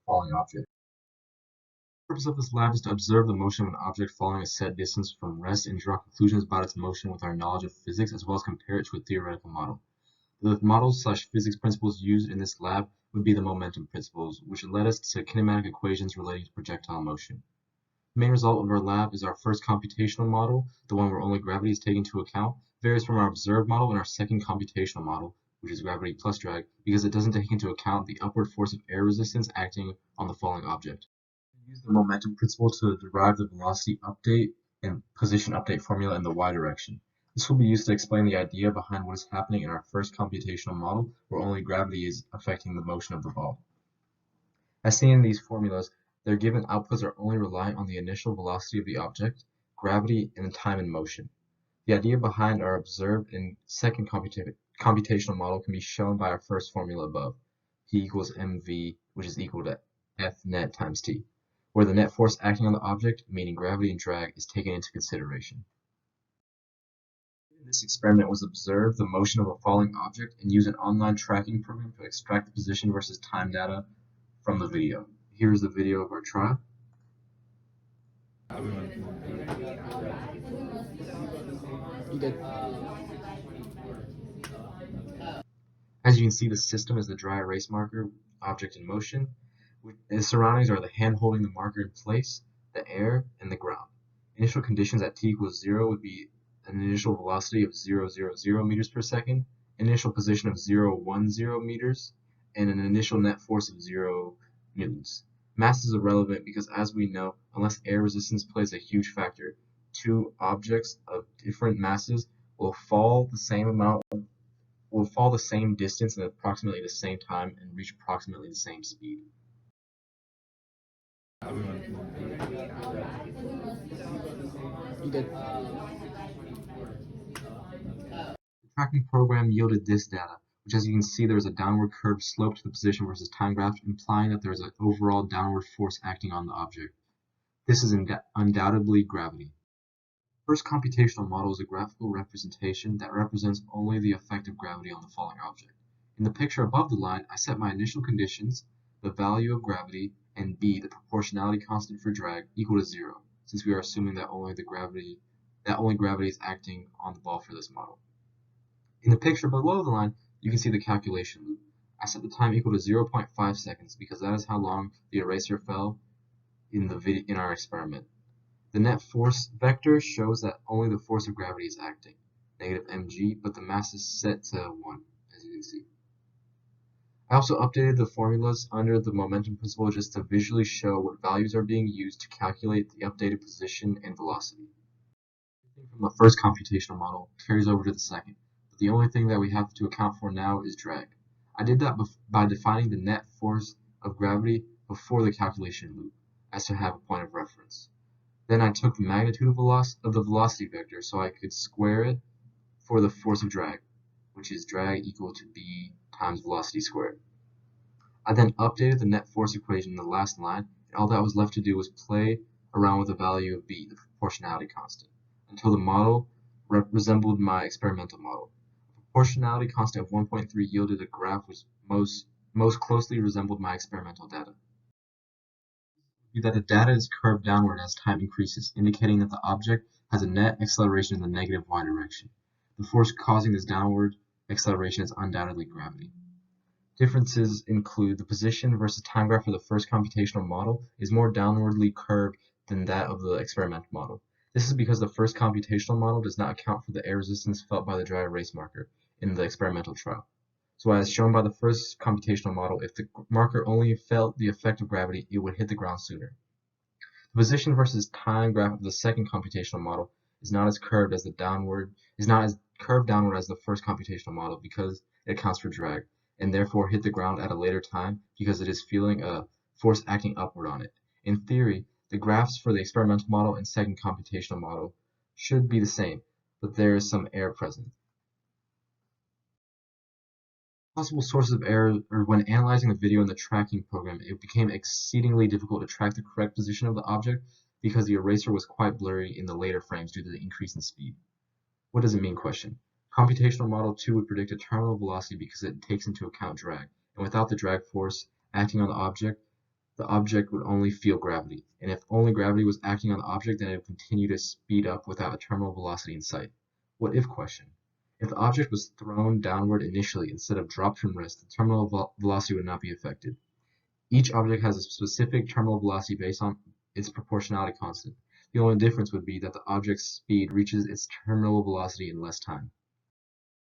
falling object. The purpose of this lab is to observe the motion of an object following a set distance from rest and draw conclusions about its motion with our knowledge of physics, as well as compare it to a theoretical model. The models/physics principles used in this lab would be the momentum principles, which led us to kinematic equations relating to projectile motion. The main result of our lab is our first computational model, the one where only gravity is taken into account, varies from our observed model and our second computational model, which is gravity plus drag, because it doesn't take into account the upward force of air resistance acting on the falling object. We use the momentum principle to derive the velocity update and position update formula in the y direction. This will be used to explain the idea behind what is happening in our first computational model, where only gravity is affecting the motion of the ball. As seen in these formulas, their given outputs are only reliant on the initial velocity of the object, gravity, and time in motion. The idea behind our observed and second computational model can be shown by our first formula above, P equals mv, which is equal to F net times T, where the net force acting on the object, meaning gravity and drag, is taken into consideration. In this experiment was observe the motion of a falling object and use an online tracking program to extract the position versus time data from the video. Here is the video of our trial. As you can see, the system is the dry erase marker, object in motion. The surroundings are the hand holding the marker in place, the air, and the ground. Initial conditions at t equals 0 would be an initial velocity of 0, 0, 0 meters per second, initial position of 0, 1, 0 meters, and an initial net force of 0 newtons. Mass is irrelevant because, as we know, unless air resistance plays a huge factor, two objects of different masses will fall the same distance in approximately the same time and reach approximately the same speed. The tracking program yielded this data, which, as you can see, there is a downward curved slope to the position versus time graph, implying that there is an overall downward force acting on the object. This is undoubtedly gravity. First computational model is a graphical representation that represents only the effect of gravity on the falling object. In the picture above the line, I set my initial conditions, the value of gravity, and b, the proportionality constant for drag, equal to 0, since we are assuming that only gravity is acting on the ball for this model. In the picture below the line, you can see the calculation loop. I set the time equal to 0.5 seconds because that is how long the eraser fell in our experiment. The net force vector shows that only the force of gravity is acting, negative mg, but the mass is set to 1, as you can see. I also updated the formulas under the momentum principle just to visually show what values are being used to calculate the updated position and velocity. Everything from the first computational model carries over to the second, but the only thing that we have to account for now is drag. I did that by defining the net force of gravity before the calculation loop, as to have a point of reference. Then I took the magnitude of the velocity vector so I could square it for the force of drag, which is drag equal to b times velocity squared. I then updated the net force equation in the last line, and all that was left to do was play around with the value of b, the proportionality constant, until the model resembled my experimental model. A proportionality constant of 1.3 yielded a graph which most closely resembled my experimental data. That the data is curved downward as time increases, indicating that the object has a net acceleration in the negative y direction. The force causing this downward acceleration is undoubtedly gravity. Differences include the position versus time graph of the first computational model is more downwardly curved than that of the experimental model. This is because the first computational model does not account for the air resistance felt by the dry erase marker in the experimental trial. So as shown by the first computational model, if the marker only felt the effect of gravity, it would hit the ground sooner. The position versus time graph of the second computational model is not as curved downward as the first computational model because it accounts for drag, and therefore hit the ground at a later time because it is feeling a force acting upward on it. In theory, the graphs for the experimental model and second computational model should be the same, but there is some error present. Possible sources of error are when analyzing the video in the tracking program, it became exceedingly difficult to track the correct position of the object because the eraser was quite blurry in the later frames due to the increase in speed. What does it mean question? Computational model 2 would predict a terminal velocity because it takes into account drag, and without the drag force acting on the object, the object would only feel gravity, and if only gravity was acting on the object, then it would continue to speed up without a terminal velocity in sight. What if question? If the object was thrown downward initially instead of dropped from rest, the terminal velocity would not be affected. Each object has a specific terminal velocity based on its proportionality constant. The only difference would be that the object's speed reaches its terminal velocity in less time.